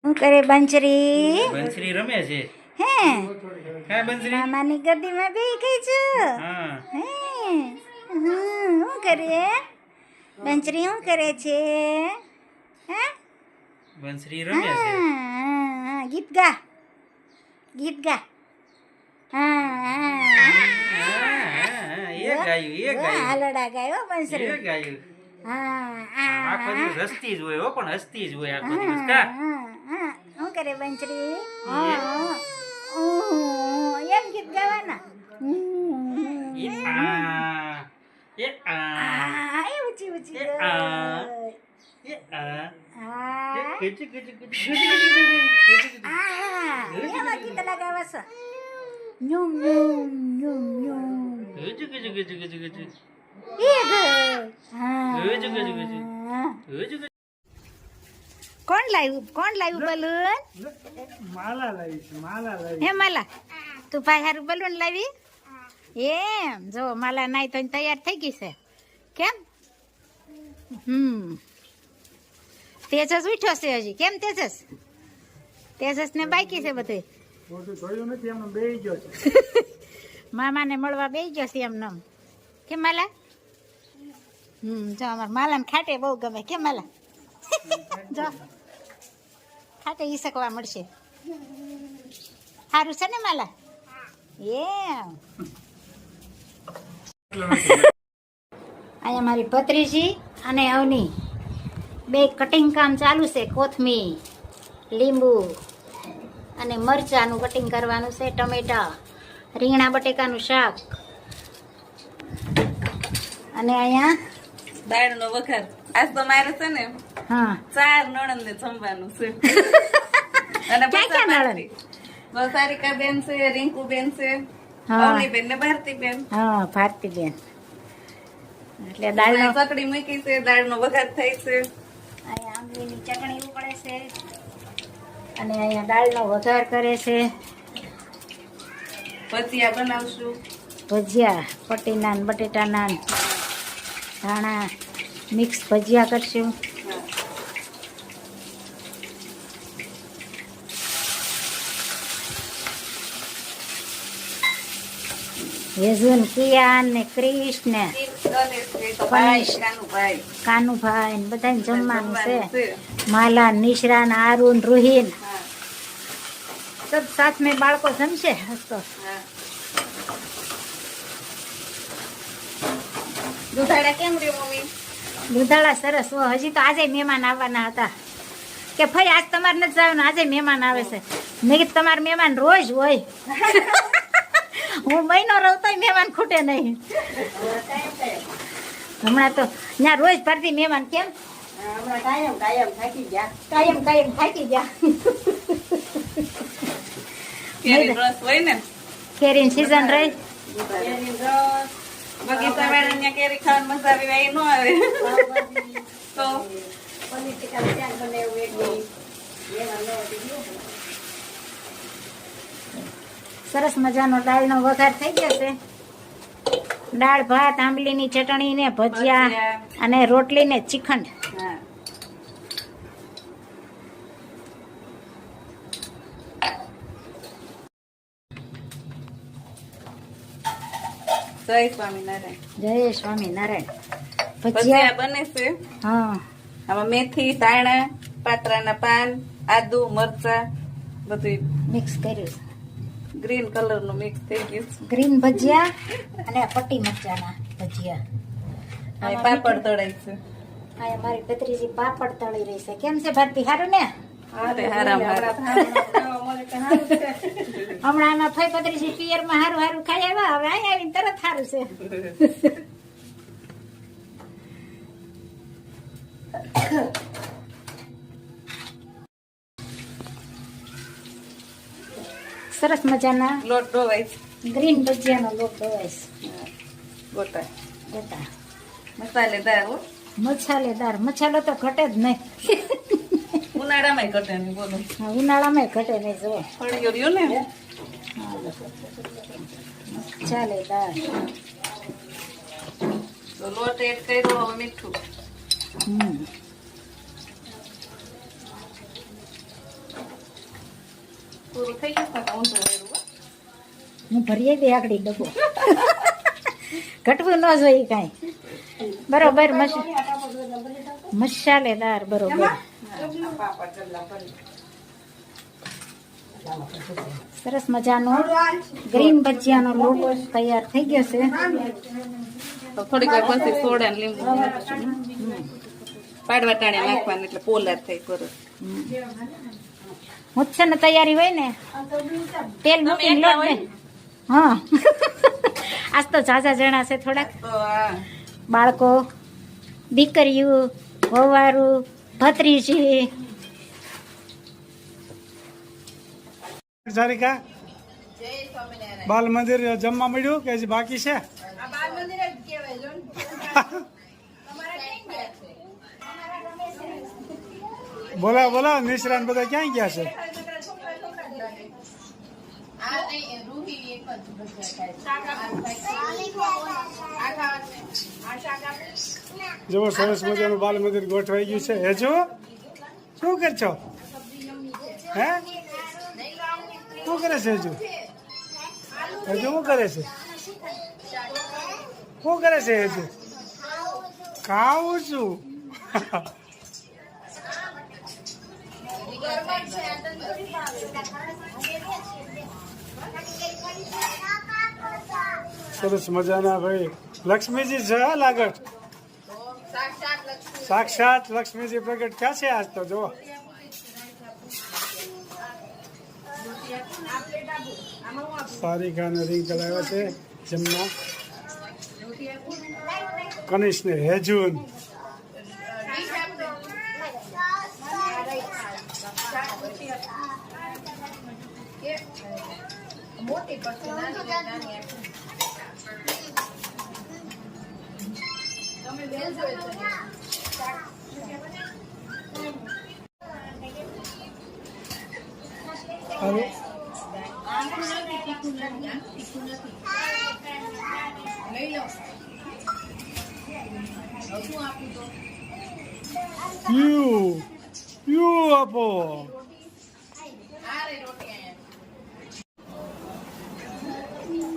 શું કરે બંચરી? બંસરી રમે છે. હે હા બંસરી. મામાની ગદીમાં બેહી ગઈ છું. હા. હે શું કરે બંચરી? શું કરે છે? હે બંસરી રમે છે. હા, ગીત ગા, ગીત ગા. હા એ ગાયું. હાલડા ગાયો એ બંસરી. ગાયું. હા આખો દિવસ હસતી જ હોય હો, પણ હસતી જ હોય આખો દિવસ કા. શું કરે બંચરી? એ. એમ ગીત ગાવાના. એ આ એ આ એ ઊંચી ઊંચી એ ગઈ. આ એ આ હા. એવા ગીત લગાવા છો. ન્યુમ ન્યુમ ન્યુમ ન્યુમ. એ ગઈ. હા. કોણ લાવ્યું બલૂન? માલા લાવી. હે માલા, તું ભાઈ હારું બલૂન લાવી? એમ જો માલા નાઈ તો તૈયાર થઈ ગઈ છે. કેમ? તેજસ ઉઠ્યો છે હજી. કેમ તેજસ ને બાકી છે બધું. મામાને મળવા બેસી ગયો છે એમ નમ. કેમ માલા? જો અમાર માલાને ખાટે બહુ ગમે. કેમ માલા? જો ખાટે ઈ શકવા મળશે. સારું છે ને માલા? એમ અહીંયા મારી ભત્રીજી અને અવની બે કટિંગ કામ ચાલુ છે. કોથમીર, લીંબુ અને મરચાનું કટિંગ કરવાનું છે. ટમેટા, રીંગણા બટેકાનું શાક અને અહીંયા દાળનો વઘાર. આજ તો મારે છે ને હા 4 નણંદ ને જમવાનું છે. અને ક્યાં નણંદ? સારિકા બેન છે, રિંકુ બેન છે, હા. અવની બેન ને ભારતી બેન. હા ભારતીબેન. એટલે દાળનો ચકડી મૂકી છે, દાળનો વઘાર થાય છે. અહીંયા આંબલીની ચટણી ઉકળે છે અને અહીંયા દાળનો વઘાર કરે છે. ભજીયા બનાવશું. ભજીયા પટીના ને બટેટાના ને ધાણા મિક્સ ભજીયા કરશું. યજુન, કિયાન ને ક્રિશ ને કાનુભાઈ ને બધાને જમવાનું છે. માલા, નિશરા ને આરુન, રૂહીન સબ સાથ મેં બાળકો જમશે. હસતો દૂધાળા કેમ રહ્યો મમ્મી? દૂધાળા સરસ. હજી તો આજે મહેમાન આવવાના હતા કે ભાઈ આજ તમારે નથી જવાનું, આજે મહેમાન આવે છે. મેં કીધું તમારે મહેમાન રોજ હોય. હું મહિનો રહું તોય મહેમાન ખૂટે નહીં. હમણાં તો ત્યાં રોજ ભરતી મહેમાન. કેમ? કાયમ થાકી ગયા. કેરી રસ હોય ને, કેરીની સીઝન રહી. બગીચા વાળા ને કેરી ખાવાની મજા આવી ન આવે તો સરસ મજાનો દાળનો વઘાર થઈ ગયો છે. દાળ ભાત, આંબલીની ચટણી ને ભજીયા અને રોટલી ને શ્રીખંડ. હા. જય સ્વામિનારાયણ. જય સ્વામિનારાયણ. ભજીયા બને છે. હા આમાં મેથી, ધાણા, પાત્રાના પાન, આદુ, મરચા બધું મિક્સ કર્યું. ગ્રીન કલર નું મિક્સ થઈ ગયું. ગ્રીન ભજીયા અને પટ્ટી મરચાના ભજીયા. હવે પાપડ તળાય છે. અહીંયા મારી ભત્રીજી પાપડ તળી રહી છે. કેમ છે ભારતી? સારું ને? અરે હારામ હારા. હમણાં આમાં ફઈ ભત્રીજી પિયરમાં હારું હારું ખાઈ આવ્યા. હવે અહીં આવીને તરત સારું છે. સરસ મજાના લોટ ડોવાય છે. ગ્રીન ભજીયાનો લોટ ધોવાય છે. ગોટા ગોટા મસાલેદાર હો. મસાલેદાર. મસાલો તો ઘટે જ નહીં. ઉનાળામાં ઘટે નહીં બોલો. ઉનાળામાં ઘટે નહીં. જો ફળિયો રહ્યો ને મસાલેદાર. તો લોટ એડ કર્યો, મીઠું. પૂરું થઈ ગયું ને ઊંધું વેરું હો. હું ભરીએ દે આગળ ડબ્બો ઘટવું ન જોઈએ કાંઈ બરોબર મસાલેદાર બરોબર સરસ મજાનો ગ્રીન ભજીયાનો લોટ તૈયાર થઈ ગયો છે તો થોડીક વાર પછી સોડા ને લીંબુ પાડવા ટાણે નાખવાનું એટલે પોલાદ થઈ સરસ. હું છે ને તૈયારી હોય ને તેલ મૂકીને લોટ ને હા આજ તો ઝાઝા જણા છે થોડાક તો આ બાળકો દીકરીઓ વવારું ભત્રીજી સારિકા બાલ મંદિર જમવા મળ્યું કે હજી બાકી છે? બોલા બોલા નિશરાન બધા ક્યાં ગયા છે? જુઓ સરસ મજાનું બાલ મંદિર ગોઠવાઈ ગયું છે. હેજો શું કરશો? હે શું કરે છે? હજુ શું કરે છે? શું કરે છે? હજુ ખાવું છું. સરસ મજાના ભાઈ લક્ષ્મીજી છે લાગત સાક્ષાત લક્ષ્મીજી પ્રગટ ક્યાં છે આજ તો જો સારિકા ને રિંકલ આવ્યા છે જમવા કનિષ ને હેજુન હવે યુ આપો.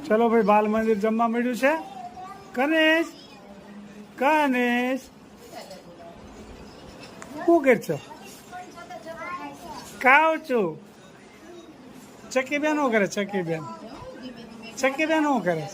ચલો ભાઈ બાલ મંદિર જમવા મળ્યું છે. કનેશ કનેશ શું કરશો? ખાવ છું. ચક્કી બેન શું કરે? ચક્કી બેન શું કરે?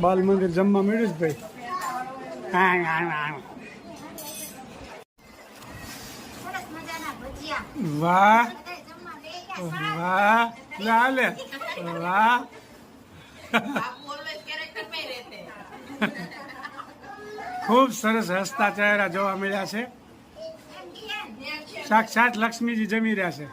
બાલ મંદિર જમવા મળ્યું છે ભાઈ. વાહ વાહ લાલે વાહ ખૂબ સરસ હસતા ચહેરા જોવા મળ્યા છે. સાક્ષાત લક્ષ્મીજી જમી રહ્યા છે.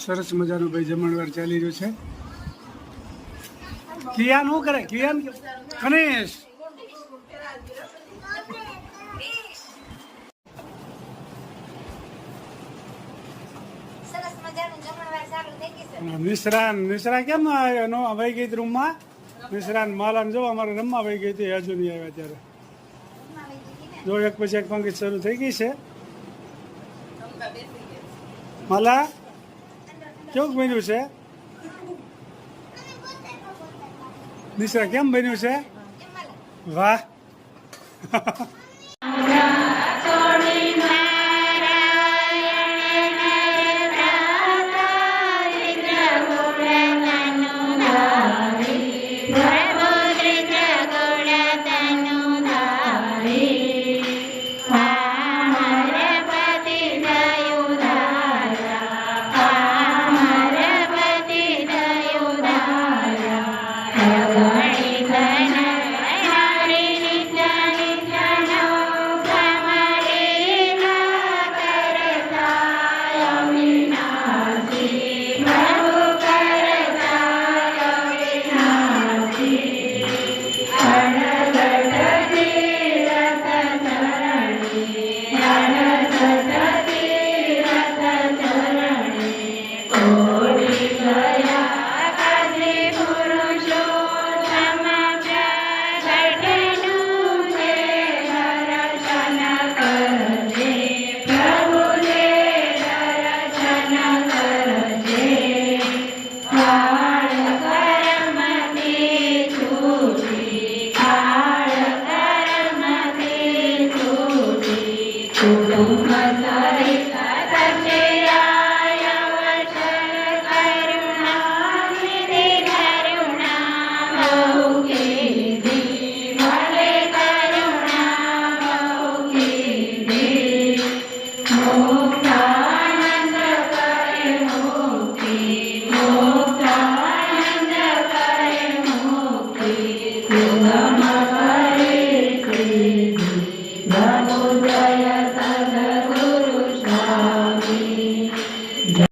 સરસ મજાનું ભાઈ જમણવાર ચાલી રહ્યું છે. કિયાન શું કરે? કિયાન ગણેશ નિશરા કેમ નો વહી ગઈ રૂમમાં? નિશરાન માલાને જો અમારે રમવા વહી ગઈ હતી. હજુ નહીં આવ્યા ત્યારે જો એક પછી એક પંક્તિ શરૂ થઈ ગઈ છે. માલા કેવું બન્યું છે? નિશરા કેમ બન્યું છે? વાહ